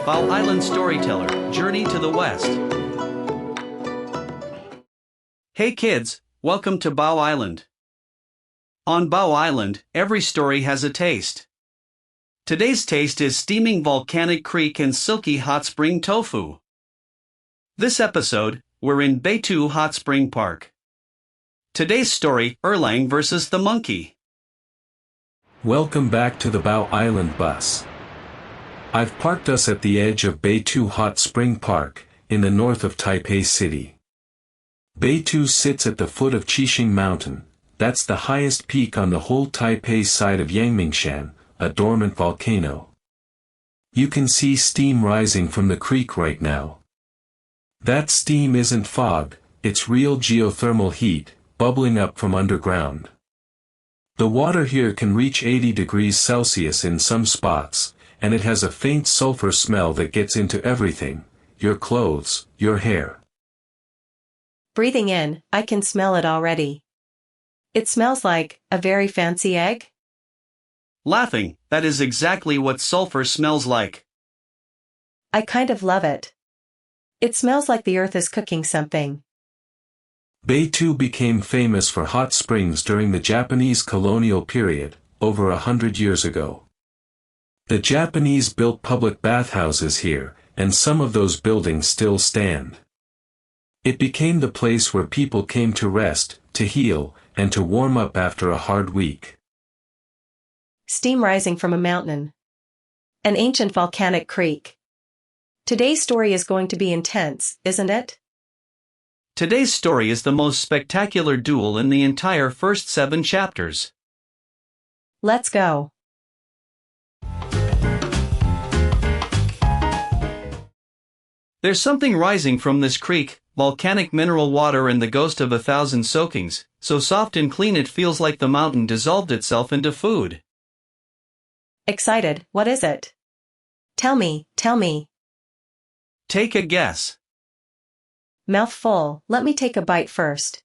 Bao Island Storyteller, Journey to the West. Hey kids, welcome to Bao Island. On Bao Island, every story has a taste. Today's taste is steaming volcanic creek and silky hot spring tofu. This episode, we're in Beitou Hot Spring Park. Today's story, Erlang versus the monkey. Welcome back to the Bao Island bus. I've parked us at the edge of Beitou Hot Spring Park, in the north of Taipei City. Beitou sits at the foot of Qixing Mountain, that's the highest peak on the whole Taipei side of Yangmingshan, a dormant volcano. You can see steam rising from the creek right now. That steam isn't fog, it's real geothermal heat, bubbling up from underground. The water here can reach 80 degrees Celsius in some spots, and it has a faint sulfur smell that gets into everything, your clothes, your hair. Breathing in, I can smell it already. It smells like a very fancy egg. Laughing, that is exactly what sulfur smells like. I kind of love it. It smells like the earth is cooking something. Beitou became famous for hot springs during the Japanese colonial period, over 100 years ago. The Japanese built public bathhouses here, and some of those buildings still stand. It became the place where people came to rest, to heal, and to warm up after a hard week. Steam rising from a mountain. An ancient volcanic creek. Today's story is going to be intense, isn't it? Today's story is the most spectacular duel in the entire first 7 chapters. Let's go. There's something rising from this creek, volcanic mineral water and the ghost of 1,000 soakings, so soft and clean it feels like the mountain dissolved itself into food. Excited, what is it? Tell me. Take a guess. Mouth full, let me take a bite first.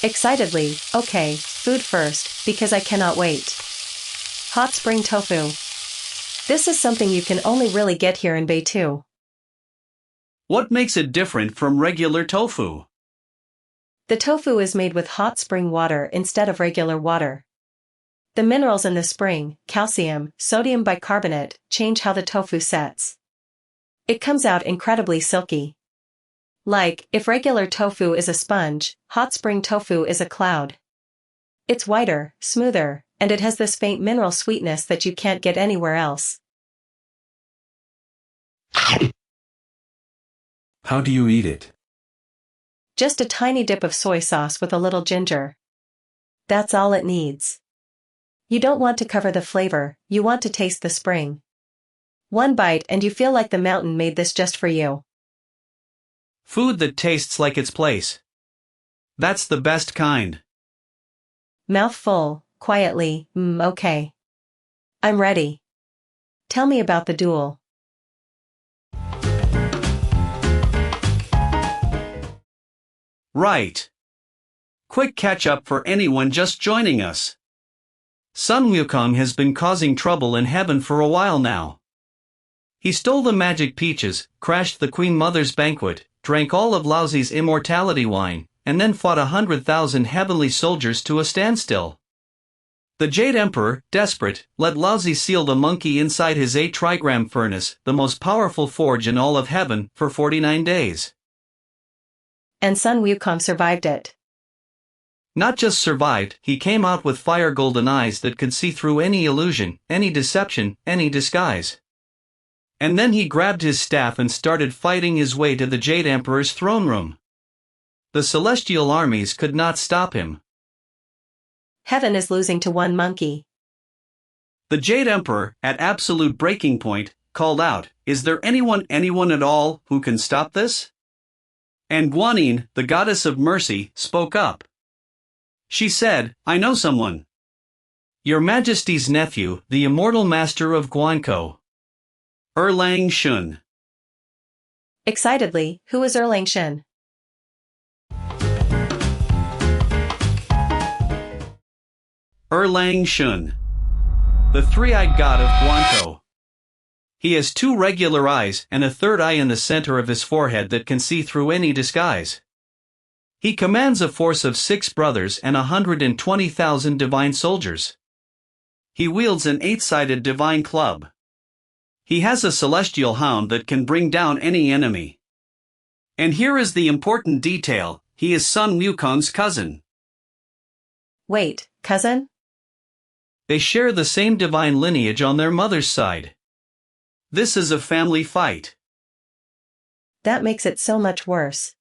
Excitedly, okay, food first, because I cannot wait. Hot spring tofu. This is something you can only really get here in Beitou. What makes it different from regular tofu? The tofu is made with hot spring water instead of regular water. The minerals in the spring, calcium, sodium bicarbonate, change how the tofu sets. It comes out incredibly silky. Like, if regular tofu is a sponge, hot spring tofu is a cloud. It's whiter, smoother, and it has this faint mineral sweetness that you can't get anywhere else. How do you eat it? Just a tiny dip of soy sauce with a little ginger. That's all it needs. You don't want to cover the flavor, you want to taste the spring. One bite and you feel like the mountain made this just for you. Food that tastes like its place. That's the best kind. Mouth full, quietly, okay. I'm ready. Tell me about the duel. Right. Quick catch-up for anyone just joining us. Son Wukong has been causing trouble in heaven for a while now. He stole the magic peaches, crashed the Queen Mother's banquet, drank all of Laozi's immortality wine, and then fought 100,000 heavenly soldiers to a standstill. The Jade Emperor, desperate, let Laozi seal the monkey inside his 8 trigram furnace, the most powerful forge in all of heaven, for 49 days. And Sun Wukong survived it. Not just survived, he came out with fire golden eyes that could see through any illusion, any deception, any disguise. And then he grabbed his staff and started fighting his way to the Jade Emperor's throne room. The celestial armies could not stop him. Heaven is losing to one monkey. The Jade Emperor, at absolute breaking point, called out, "Is there anyone at all, who can stop this?" And Guanyin, the goddess of mercy, spoke up. She said, "I know someone. Your Majesty's nephew, the immortal master of Guankou. Erlang Shen." Excitedly, who is Erlang Shen? Erlang Shen, the Three-Eyed God of Guankou. He has two regular eyes and a third eye in the center of his forehead that can see through any disguise. He commands a force of 6 brothers and 120,000 divine soldiers. He wields an 8-sided divine club. He has a celestial hound that can bring down any enemy. And here is the important detail, he is son Wukong's cousin. Wait, cousin? They share the same divine lineage on their mother's side. This is a family fight. That makes it so much worse.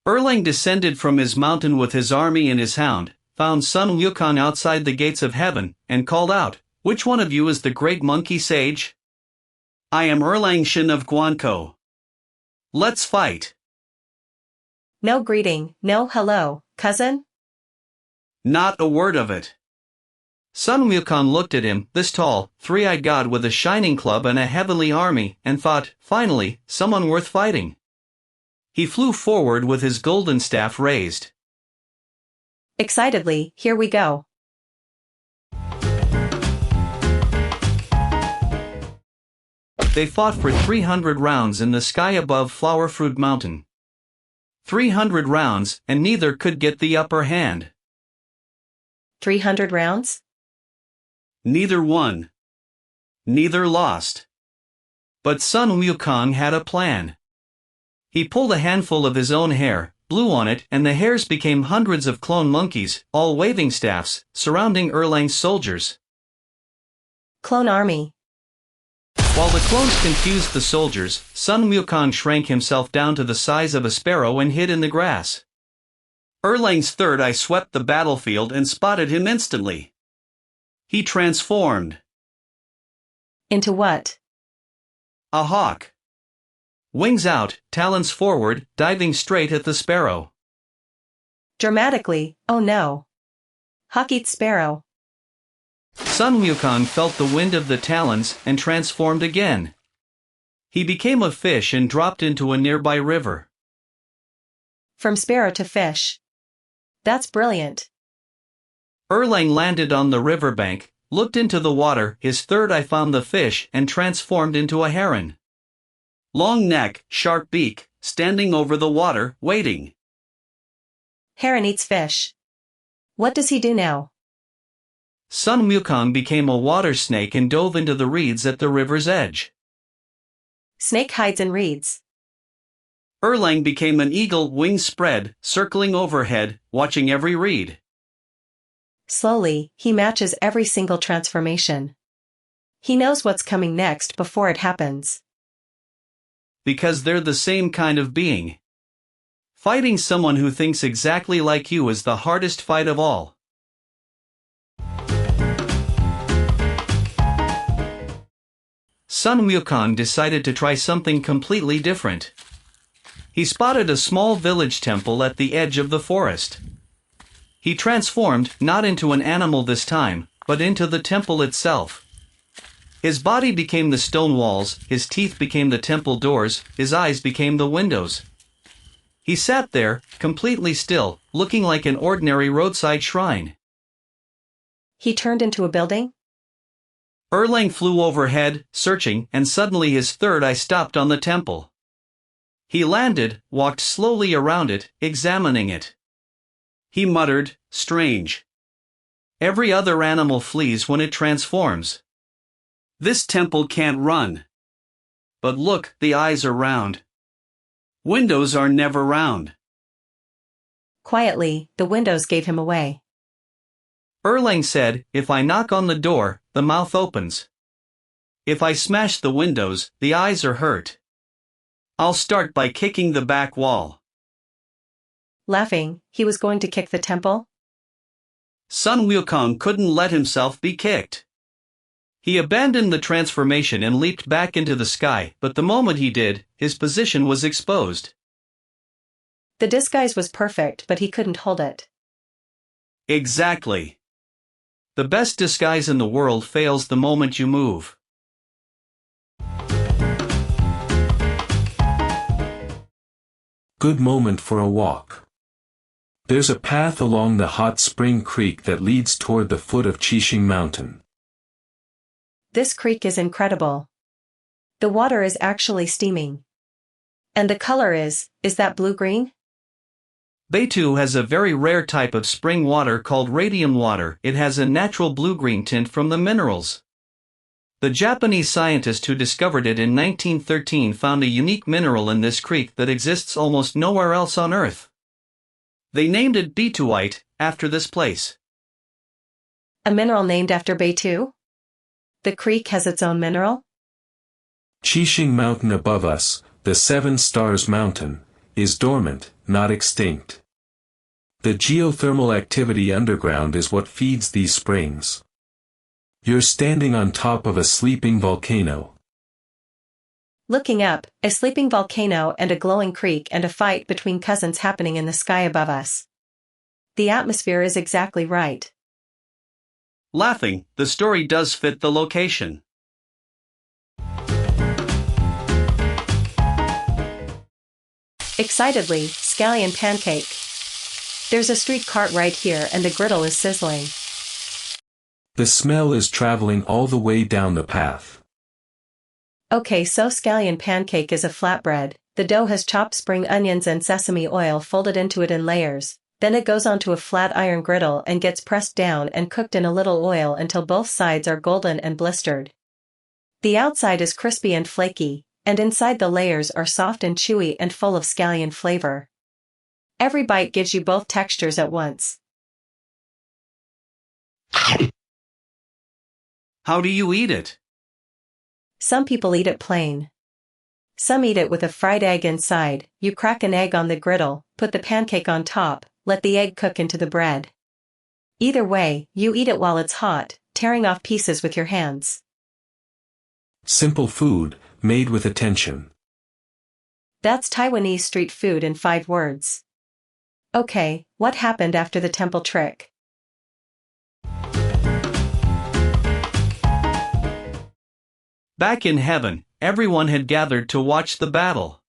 Erlang descended from his mountain with his army and his hound, found son Wukong outside the gates of heaven, and called out, "Which one of you is the great monkey sage?" "I am Erlang Shen of Guankou. Let's fight." No greeting, no hello, cousin? Not a word of it. Son Wukong looked at him, this tall, three-eyed god with a shining club and a heavenly army, and thought, finally, someone worth fighting. He flew forward with his golden staff raised. Excitedly, here we go. They fought for 300 rounds in the sky above Flower Fruit Mountain. 300 rounds, and neither could get the upper hand. 300 rounds? Neither won. Neither lost. But son Wukong had a plan. He pulled a handful of his own hair, blew on it, and the hairs became hundreds of clone monkeys, all waving staffs, surrounding Erlang's soldiers. Clone army. While the clones confused the soldiers, son Wukong shrank himself down to the size of a sparrow and hid in the grass. Erlang's third eye swept the battlefield and spotted him instantly. He transformed. Into what? A hawk. Wings out, talons forward, diving straight at the sparrow. Dramatically, oh no. Hawk eats sparrow. Son Wukong felt the wind of the talons and transformed again. He became a fish and dropped into a nearby river. From sparrow to fish. That's brilliant. Erlang landed on the riverbank, looked into the water, his third eye found the fish and transformed into a heron. Long neck, sharp beak, standing over the water, waiting. Heron eats fish. What does he do now? Son Wukong became a water snake and dove into the reeds at the river's edge. Snake hides in reeds. Erlang became an eagle, wings spread, circling overhead, watching every reed. Slowly, he matches every single transformation. He knows what's coming next before it happens. Because they're the same kind of being. Fighting someone who thinks exactly like you is the hardest fight of all. Son Wukong decided to try something completely different. He spotted a small village temple at the edge of the forest. He transformed, not into an animal this time, but into the temple itself. His body became the stone walls, his teeth became the temple doors, his eyes became the windows. He sat there, completely still, looking like an ordinary roadside shrine. He turned into a building? Erlang flew overhead, searching, and suddenly his third eye stopped on the temple. He landed, walked slowly around it, examining it. He muttered, "Strange. Every other animal flees when it transforms. This temple can't run. But look, the eyes are round. Windows are never round." Quietly, the windows gave him away. Erlang said, "If I knock on the door, the mouth opens. If I smash the windows, the eyes are hurt. I'll start by kicking the back wall." Laughing, he was going to kick the temple? Son Wukong couldn't let himself be kicked. He abandoned the transformation and leaped back into the sky, but the moment he did, his position was exposed. The disguise was perfect, but he couldn't hold it. Exactly. The best disguise in the world fails the moment you move. Good moment for a walk. There's a path along the hot spring creek that leads toward the foot of Qixing Mountain. This creek is incredible. The water is actually steaming. And the color is that blue-green? Beitou has a very rare type of spring water called radium water. It has a natural blue-green tint from the minerals. The Japanese scientist who discovered it in 1913 found a unique mineral in this creek that exists almost nowhere else on Earth. They named it Beitouite, after this place. A mineral named after Beitou? The creek has its own mineral? Qixing Mountain above us, the Seven Stars Mountain, is dormant, not extinct. The geothermal activity underground is what feeds these springs. You're standing on top of a sleeping volcano. Looking up, a sleeping volcano and a glowing creek and a fight between cousins happening in the sky above us. The atmosphere is exactly right. Laughing, the story does fit the location. Excitedly, scallion pancake. There's a street cart right here and the griddle is sizzling. The smell is traveling all the way down the path. Okay, so scallion pancake is a flatbread. The dough has chopped spring onions and sesame oil folded into it in layers. Then it goes onto a flat iron griddle and gets pressed down and cooked in a little oil until both sides are golden and blistered. The outside is crispy and flaky, and inside the layers are soft and chewy and full of scallion flavor. Every bite gives you both textures at once. How do you eat it? Some people eat it plain. Some eat it with a fried egg inside. You crack an egg on the griddle, put the pancake on top, let the egg cook into the bread. Either way, you eat it while it's hot, tearing off pieces with your hands. Simple food, made with attention. That's Taiwanese street food in 5 words. Okay, what happened after the temple trick? Back in heaven, everyone had gathered to watch the battle.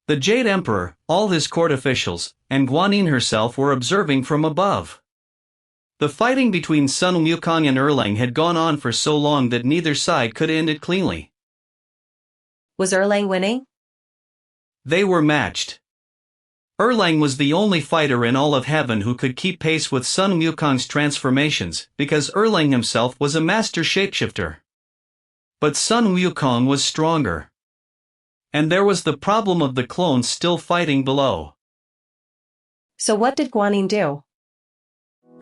The Jade Emperor, all his court officials, and Guanyin herself were observing from above. The fighting between Sun Wukong and Erlang had gone on for so long that neither side could end it cleanly. Was Erlang winning? They were matched. Erlang was the only fighter in all of heaven who could keep pace with Sun Wukong's transformations, because Erlang himself was a master shapeshifter. But Sun Wukong was stronger. And there was the problem of the clones still fighting below. So what did Guanyin do?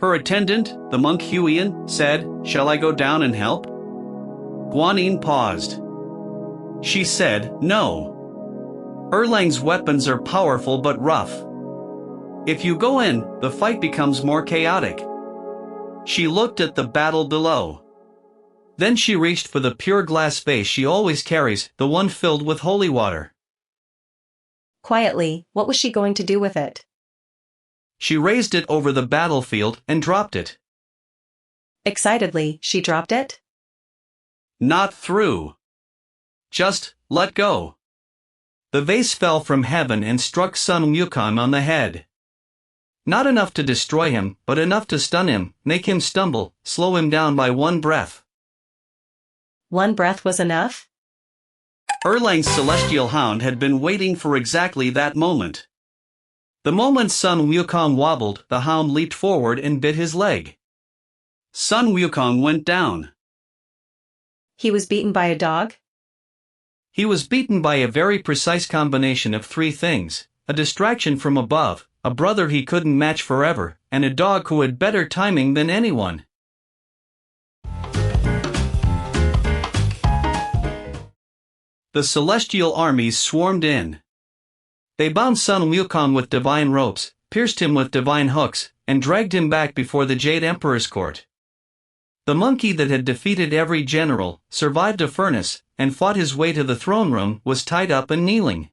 Her attendant, the monk Huiyan, said, "Shall I go down and help?" Guanyin paused. She said, "No. Erlang's weapons are powerful but rough. If you go in, the fight becomes more chaotic." She looked at the battle below. Then she reached for the pure glass vase she always carries, the one filled with holy water. Quietly, what was she going to do with it? She raised it over the battlefield and dropped it. Excitedly, she dropped it? Not through. Just let go. The vase fell from heaven and struck Sun Wukong on the head. Not enough to destroy him, but enough to stun him, make him stumble, slow him down by one breath. One breath was enough? Erlang's celestial hound had been waiting for exactly that moment. The moment Sun Wukong wobbled, the hound leaped forward and bit his leg. Sun Wukong went down. He was beaten by a dog? He was beaten by a very precise combination of 3 things: a distraction from above, a brother he couldn't match forever, and a dog who had better timing than anyone. The celestial armies swarmed in. They bound Sun Wukong with divine ropes, pierced him with divine hooks, and dragged him back before the Jade Emperor's court. The monkey that had defeated every general, survived a furnace, and fought his way to the throne room was tied up and kneeling.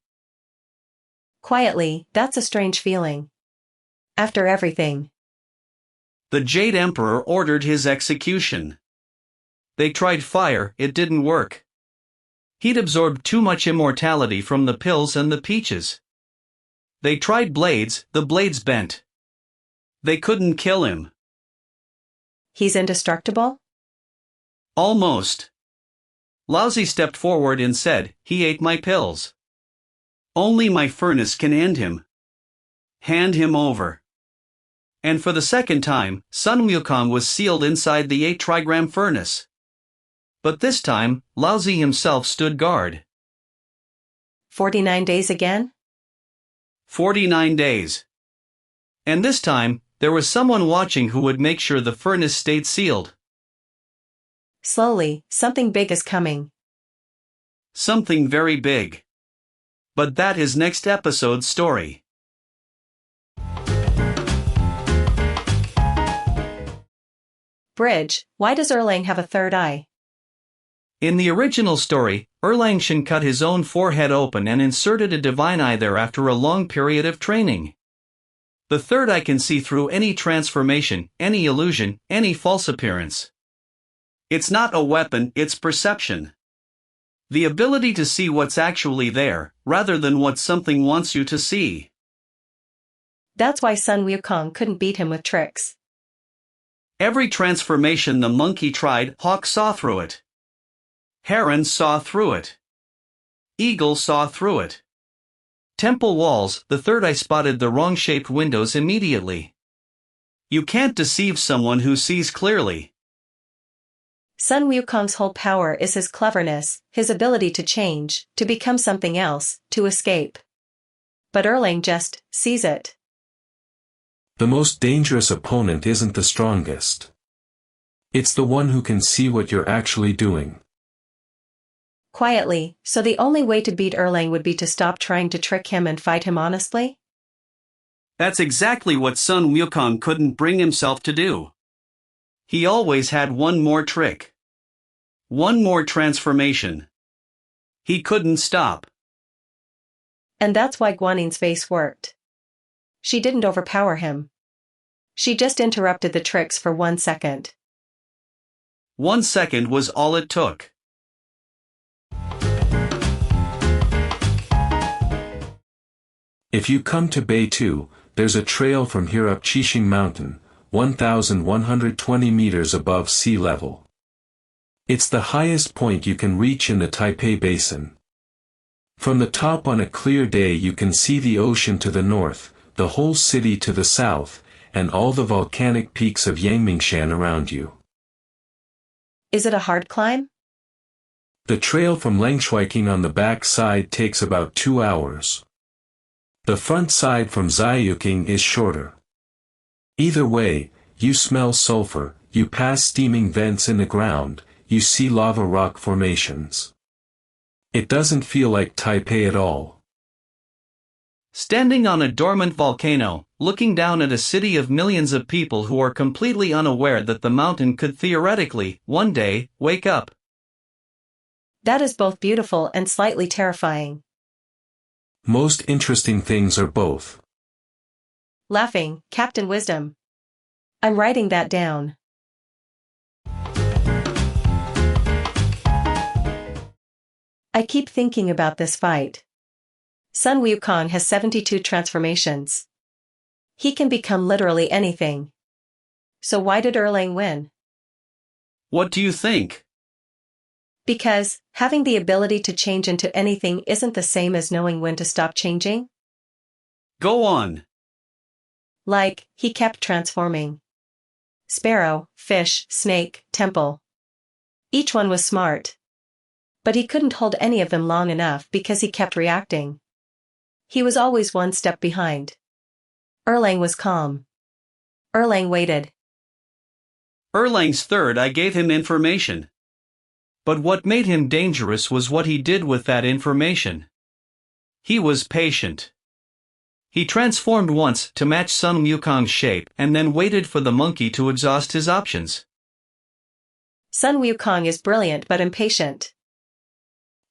Quietly, that's a strange feeling. After everything. The Jade Emperor ordered his execution. They tried fire, it didn't work. He'd absorbed too much immortality from the pills and the peaches. They tried blades, the blades bent. They couldn't kill him. He's indestructible? Almost. Lousy stepped forward and said, "He ate my pills. Only my furnace can end him. Hand him over." And for the second time, Sun Wukong was sealed inside the 8 trigram furnace. But this time, Lousy himself stood guard. 49 days again? 49 days. And this time, there was someone watching who would make sure the furnace stayed sealed. Slowly, something big is coming. Something very big. But that is next episode's story. Bridge, why does Erlang have a third eye? In the original story, Erlang Shen cut his own forehead open and inserted a divine eye there after a long period of training. The third eye can see through any transformation, any illusion, any false appearance. It's not a weapon, it's perception. The ability to see what's actually there, rather than what something wants you to see. That's why Sun Wukong couldn't beat him with tricks. Every transformation the monkey tried, hawk saw through it. Heron saw through it. Eagle saw through it. Temple walls, the third eye spotted the wrong-shaped windows immediately. You can't deceive someone who sees clearly. Sun Wukong's whole power is his cleverness, his ability to change, to become something else, to escape. But Erlang just sees it. The most dangerous opponent isn't the strongest. It's the one who can see what you're actually doing. Quietly, so the only way to beat Erlang would be to stop trying to trick him and fight him honestly? That's exactly what Sun Wukong couldn't bring himself to do. He always had one more trick. One more transformation. He couldn't stop. And that's why Guanyin's vase worked. She didn't overpower him. She just interrupted the tricks for 1 second. 1 second was all it took. If you come to Beitou, there's a trail from here up Qixing Mountain, 1,120 meters above sea level. It's the highest point you can reach in the Taipei Basin. From the top on a clear day you can see the ocean to the north, the whole city to the south, and all the volcanic peaks of Yangmingshan around you. Is it a hard climb? The trail from Langshuiking on the back side takes about 2 hours. The front side from Ziyuking is shorter. Either way, you smell sulfur, you pass steaming vents in the ground, you see lava rock formations. It doesn't feel like Taipei at all. Standing on a dormant volcano, looking down at a city of millions of people who are completely unaware that the mountain could theoretically, one day, wake up. That is both beautiful and slightly terrifying. Most interesting things are both. Laughing, Captain Wisdom. I'm writing that down. I keep thinking about this fight. Sun Wukong has 72 transformations. He can become literally anything. So why did Erlang win? What do you think? Because, having the ability to change into anything isn't the same as knowing when to stop changing? Go on. Like, he kept transforming. Sparrow, fish, snake, temple. Each one was smart. But he couldn't hold any of them long enough because he kept reacting. He was always 1 step behind. Erlang was calm. Erlang waited. Erlang's third eye gave him information. But what made him dangerous was what he did with that information. He was patient. He transformed once to match Sun Wukong's shape and then waited for the monkey to exhaust his options. Sun Wukong is brilliant but impatient.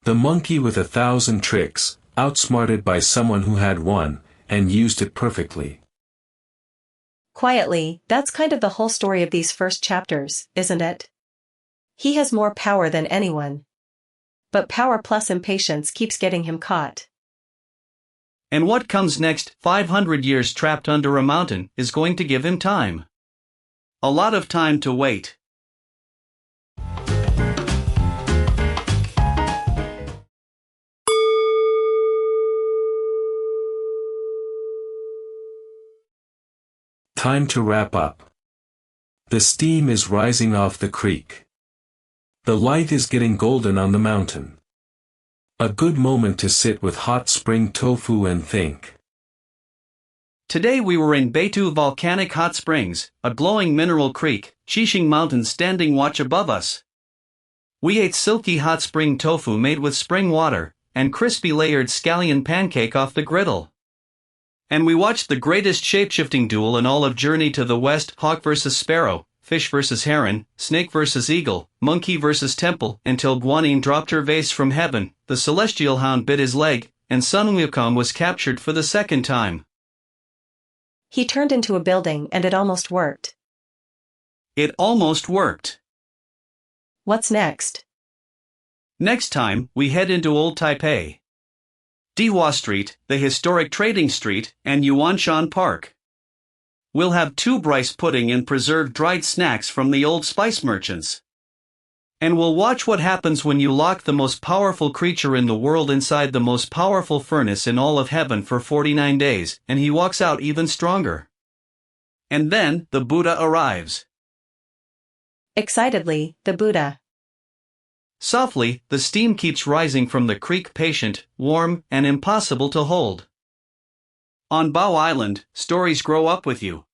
The monkey with 1,000 tricks, outsmarted by someone who had one, and used it perfectly. Quietly, that's kind of the whole story of these first chapters, isn't it? He has more power than anyone. But power plus impatience keeps getting him caught. And what comes next, 500 years trapped under a mountain, is going to give him time. A lot of time to wait. Time to wrap up. The steam is rising off the creek. The light is getting golden on the mountain. A good moment to sit with hot spring tofu and think. Today we were in Beitou Volcanic Hot Springs, a glowing mineral creek, Qixing Mountain standing watch above us. We ate silky hot spring tofu made with spring water, and crispy layered scallion pancake off the griddle. And we watched the greatest shapeshifting duel in all of Journey to the West, hawk versus sparrow, fish versus heron, snake versus eagle, monkey versus temple, until Guanyin dropped her vase from heaven, the celestial hound bit his leg, and Sun Wukong was captured for the second time. He turned into a building and it almost worked. It almost worked. What's next? Next time, we head into Old Taipei. Dihua Street, the historic trading street, and Yuanshan Park. We'll have 2 rice pudding and preserved dried snacks from the old spice merchants. And we'll watch what happens when you lock the most powerful creature in the world inside the most powerful furnace in all of heaven for 49 days, and he walks out even stronger. And then, the Buddha arrives. Excitedly, the Buddha. Softly, the steam keeps rising from the creek, patient, warm, and impossible to hold. On Bao Island, stories grow up with you.